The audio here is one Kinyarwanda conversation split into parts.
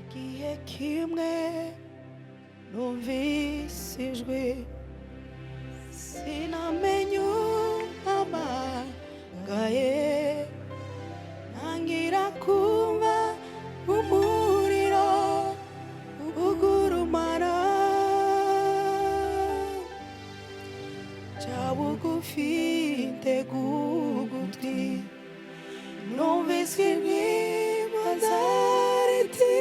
igihe kimwe numvise ijwi sinamenye umpamagaye ntangira kumva umuriro ugurumana ca bugufi ntegura ugutwi numvise imbaza riti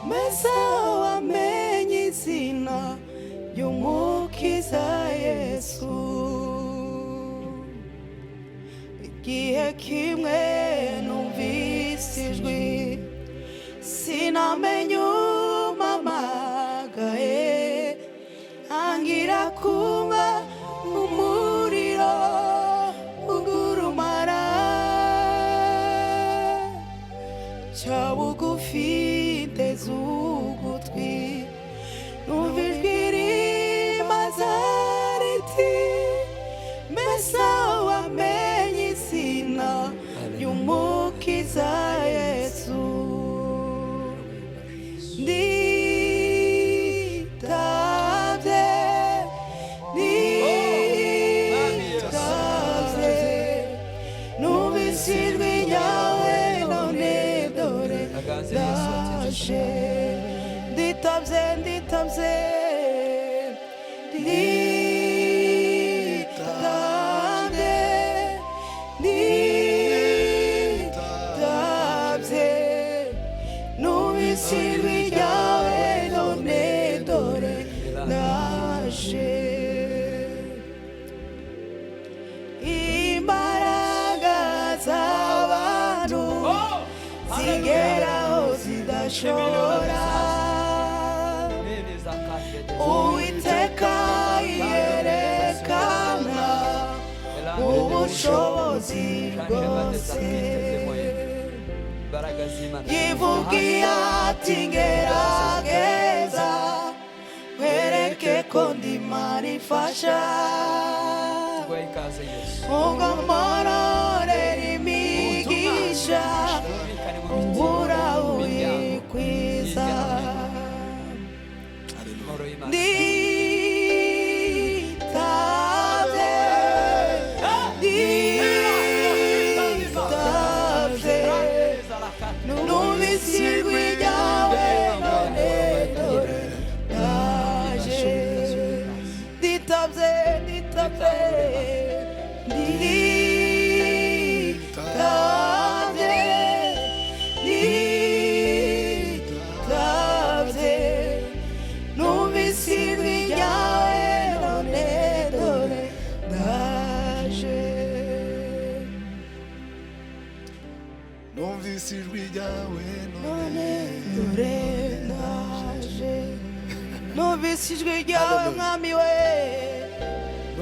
mbese wamenye izina ry'umukiza Yesu igihe kimwe numvise ijwi sinamenye umpamagaye ntangira kumva umuriro ugurumana ca bugufi nteze ugutwi numva ijwi rimbaza riti mbese wamenye izina ry'umukiza Yesu nditavye numvise ijwi ryawe none dore ndaje nditavye nditavye numvise ijwi ryawe none dore ndaje imbaraga z'abantu zigeraho zidashobora Uwiteka yerekana ubushobozi bwose yivugiye ati ngerageza wereke ko ndi Imana ifasha ubwo mpororera imigisha ubura uyikwiza numvise ijwi ryawe none dore ndaje nditavye nditavye nditavye nditavye numvise ijwi ryawe none dore ndaje numvise ijwi ryawe none dore ndaje numvise ijwi ryawe mwami we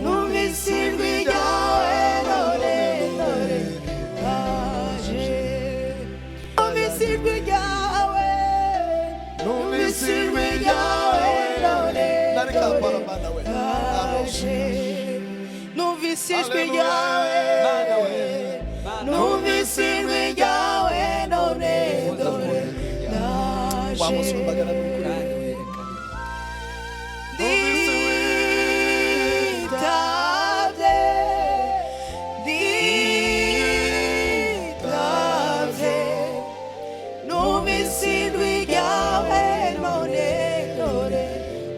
numvise ijwi ryawe none dore ndaje numvise ijwi ryawe numvise ijwi ryawe none dore ndaje numvise ijwi ryawe numvise ijwi ryawe none dore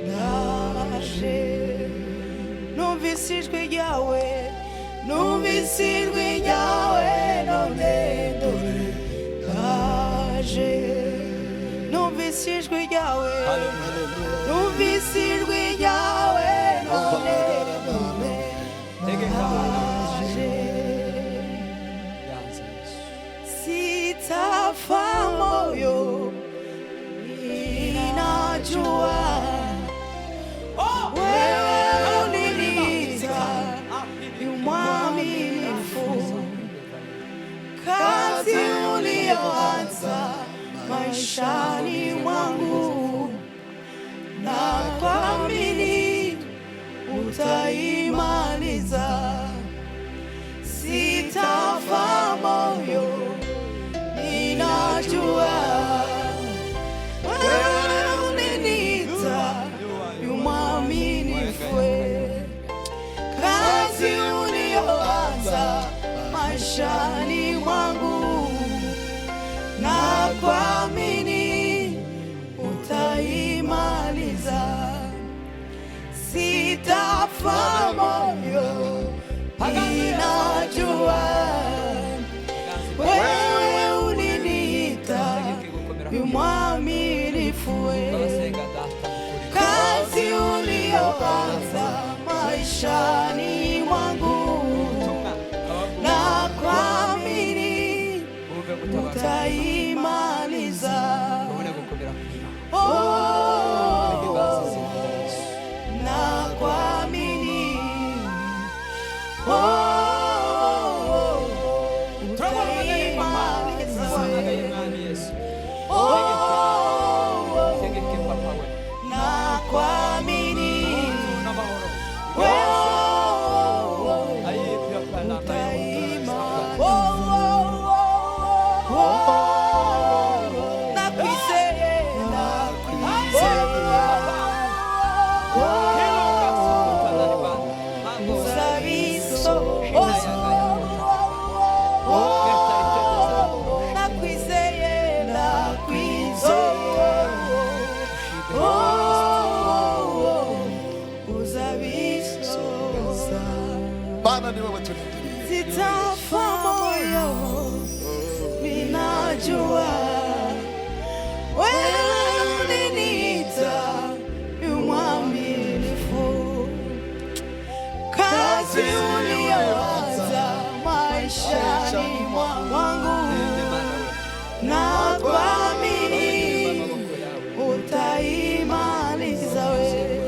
ndaje numvise ijwi ryawe numvise ijwi ryawe none dore ndaje numvise ijwi ryawe numvise ijwi ryawe none dore ndaje sitafa moyo ninajua kazi ulioanza maishani mwangu na kuamini utaimaliza. Sitafa moyo, ninajua sitafa moyo, ninajua wewe uliniita mwaminifu, kazi uliyoanza maishani mwangu na kuamini utaimaliza. Na kuamini sitafa moyo, ninajua wewe uliniita mwaminifu, kazi uliyoanza maishani mwangu na kuamini utaimaliza wewe.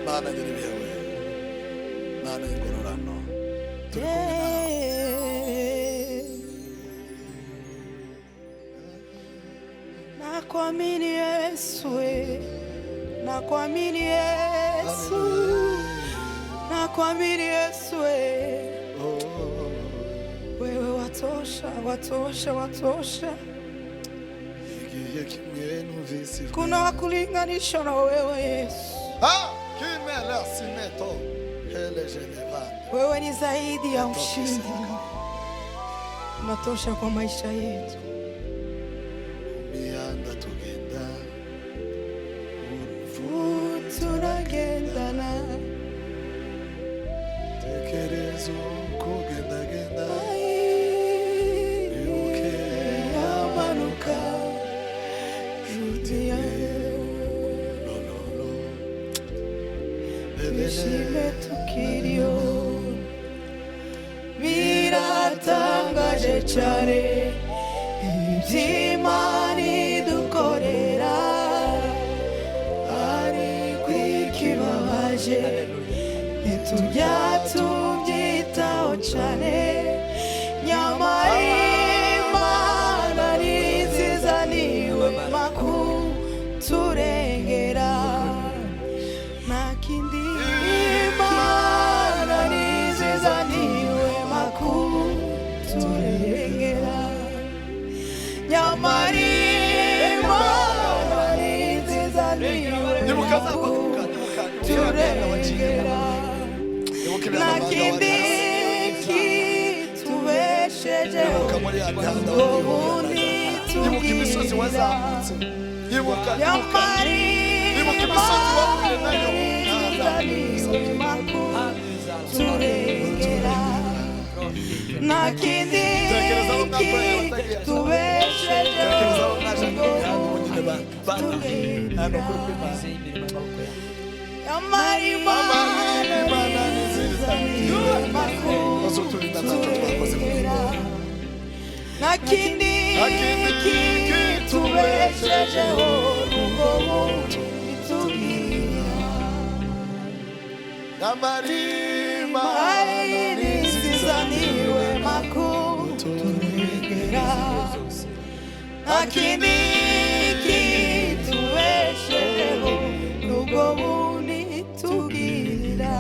Mana nyiribiye wewe, mana y'ingororano, turi kumwe nawe. Nakuamini Yesu, nakuamini Yesu, nakuamini Yesu, wewe watosha, watosha, watosha. Kuna wakulinganisha na wewe Yesu. Wewe ni zaidi ya ushindi, unatosha kwa maisha yetu. Tunagendana tekerezo kugendagenda yamanuka jutia nishime tukiriyo biratangaje cyane iby'Imana idukorera ntitujya tubyitaho cyane, nyamara Imana ni nziza, niwe makuturengera. Nta kindi, Imana ni nziza, niwe makuturengera, nyamara Imana ni nziza, niwe makuturengera. Nakindi kitubeshejeho ubundi tubwira yamari turengera. Nakindi kitubeshejeho yamari Imana nziza, niwe makuturengera. Nakindi kitubeshejeho ubundi tubwira yamari Imana nziza, niwe makuturengera. Nakindi kitubeshejeho ubundi tubwira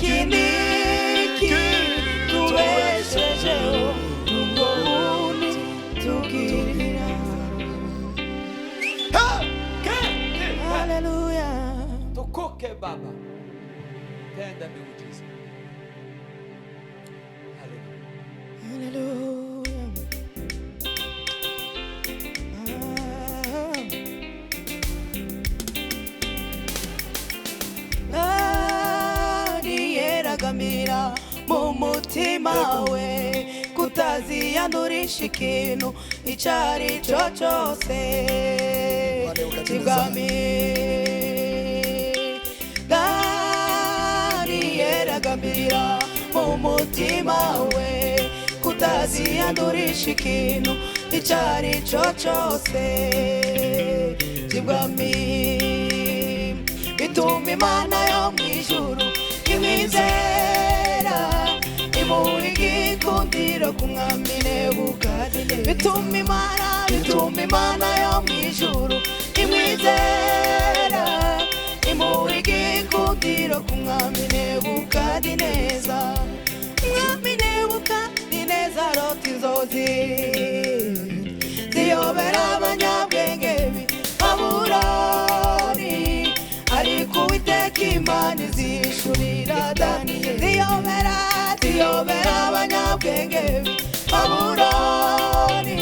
kindi kitubeshejeho ubwo buntu tugirira. Haleluya. Tukuke Baba, tenda miujiza. Haleluya. Niyeragamira mu mutima we kutaziyandurisha ikintu icyo ari cyo cyose kibwami. Niyeragamira mu mutima we kutaziyandurisha ikintu icyo ari cyo cyose kibwami. Bituma Imana yo mu ijuru imwizera imuha igikundiro ku mwami Nebukadineza. Bituma Imana yo mu ijuru imwizera imuha igikundiro ku mwami Nebukadineza. Mwami Nebukadineza arota inzozi ziyobera abanyabwenge b'i Babuloni, ariko Uwiteka Imana izishurira Daniyeli. Ziyobera abanyabwenge b'i Babuloni,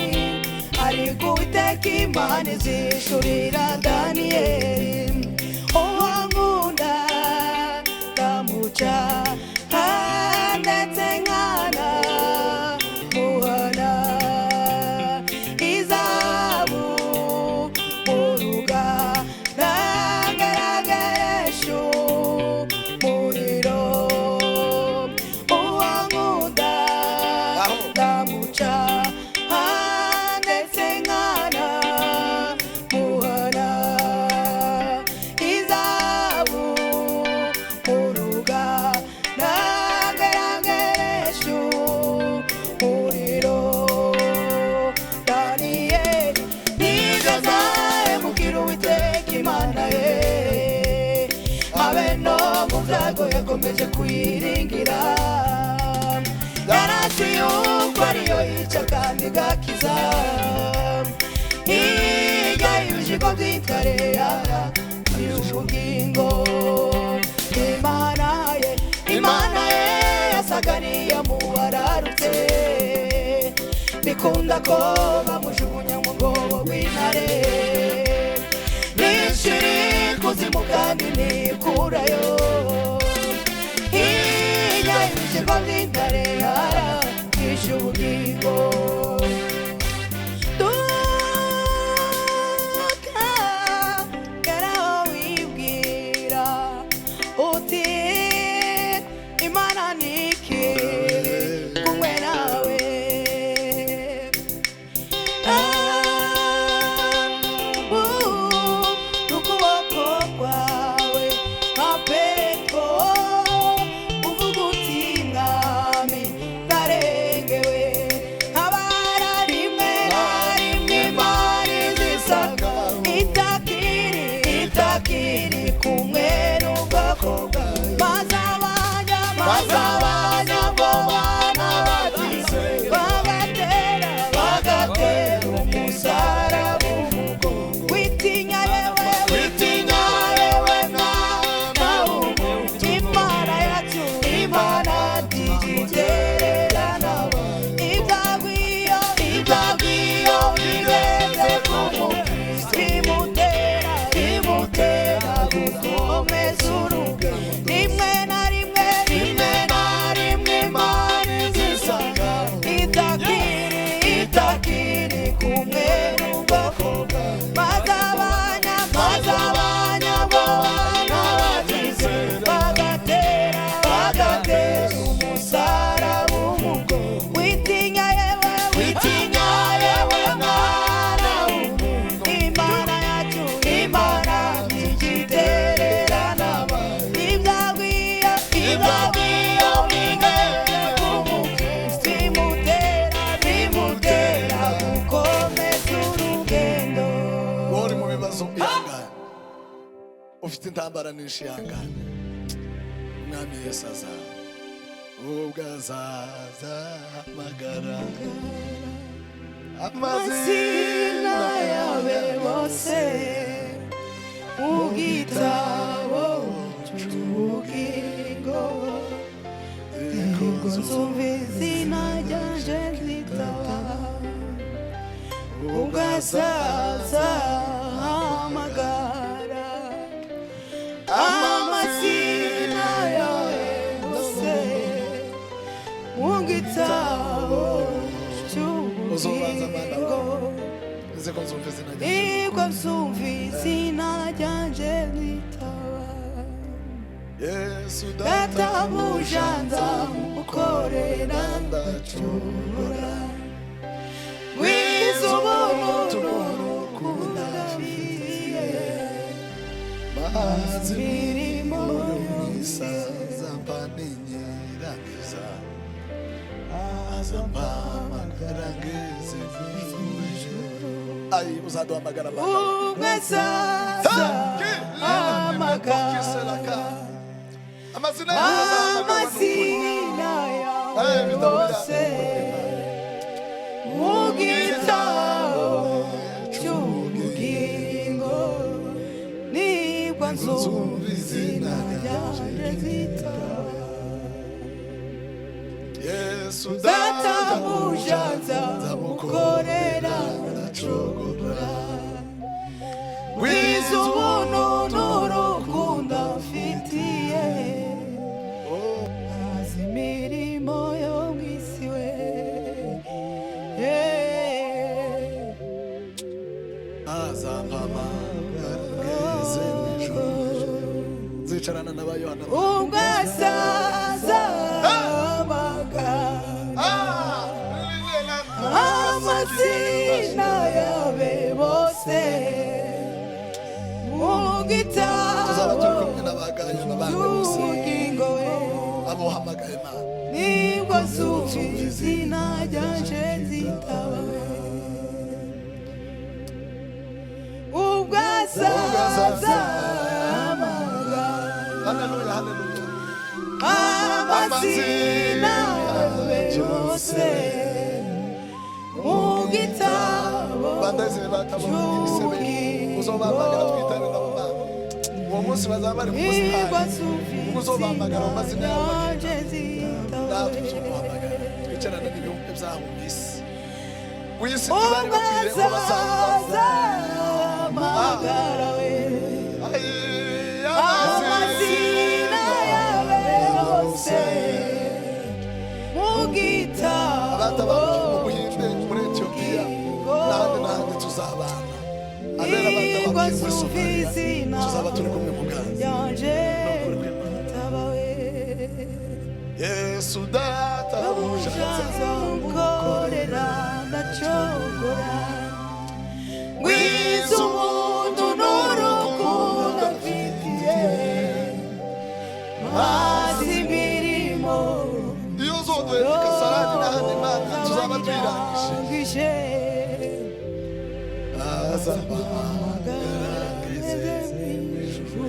ariko Uwiteka Imana izishurira Daniyeli. Uwankunda ndamuca ndetse nkana muhana izahabu mu ruganda ngarageresha umuriro. Uwankunda ndamuca ndetse nkana muhana izahabu mu ruganda ngarageresha umuriro. Daniyeli ntiyazahemukira Uwiteka Imana ye, habe no mu byago yakomeje kuyiringira. Yarazi yuko ariyo yica kandi igakiza, hirya y'ibijigo by'intare yaraciye ubugingo. Imana ye yasaga n'iyamubararutse, bikunda ko bamujugunya mu rwobo rw'intare. Nishira ikuzimu kandi ntikurayo, hirya y'ibijigo by'intare yaraciye ubugingo. Geraho wibwira uti Imana ntikiri kumwe nawe. N'ukuboko kwawe nka Petero uvuga uti mwami ndarengewe. Habara rimwe na rimwe Imana izisanga itakiri kumwe n'ubwoko bwawe. Maze abanyabwoba n'abagize bagatera umusaraba umugongo. Witinya yewe mwana w'umuntu, Imana yacu Imana ntiyitererana. Ibyago iyo bigeze ku mukristo bimutera gukomeza urugendo. Rimwe na rimwe Imana izisanga itakiri kumwe n'ubwoko bwawe. Maze abanyabwoba n'abagize bagatera umusaraba umugongo. Witinya yewe mwana w'umuntu, Imana yacu Imana ntiyitererana. Ibyago iyo bigeze ku mukristo bimutera gukomeza urugendo. Wowe uri mu bibazo ihangane, ufite intambara nyinshi ihangane. umwami Yesu aza ubwo azaza hamagara amazina yawe bose mu gitabo cy'ubugingo nzumva izina ryanje zitaba ubwo azaza hamagara amazina yawe bose mu gitabo cy'ubugingo nziko nzumva izina nibwo nzumva izina ryanje zitaba Yesu databuja nzamukorera ndacura wiza ubuntu n'urukundo afitiye mazi imirimo y'umusaza mpaninyiraniza azampamagara ngeze mw'ijuru ayi uzaduhamagara ubwo azaza hamagara amazina amazina yawe bose mu gitabo cy'ubugingo nibwo nzumva izina ryanje zitaba Yesu databuja nzamukorera ndacogora wiza ubuntu n'urukundo afitiye azi imirimo yo mu isi we azampamagara ngeze mw'ijuru nzicarana n'abayohana ubwo azaza hamagara amazina yawe bose mu tuzaba turi gitabo kumwe n'abagayo n'abandi bose cy'ubugingo we abohamagaye Imana nibwo nzumva izina ryanje zitaba ubwo azaza hamagara haleluya haleluya amazina yawe yose mu gitabo bandeze batabona ibisebe uzobahamagara twitane nabo Mana uwo munsi bazaba bari ku nibwo musitani nzumva uzobahamagara mu mazina izina yawe ryanje zitaba natwe tuzobahamagara twicarana n'ibihumbi byaho mu isi w'isi tubari ubwo bakwiriye ko azaza hamagara we amazina yawe yose mu gitabo abatabarukiye mu Buhinde muri Etiyopiya n'ahandi tuzabana abera abatabarukiye muri Somalia tuzaba turi kumwe mu ganza yanje taba we Yesu databuja nzamukorera ndacogora wiza ubuntu n'urukundo afitiye mazi imirimo iyo uzoduheka sarani n'ahandi Mana tuzaba twirangije azampamagara ngeze mw'ijuru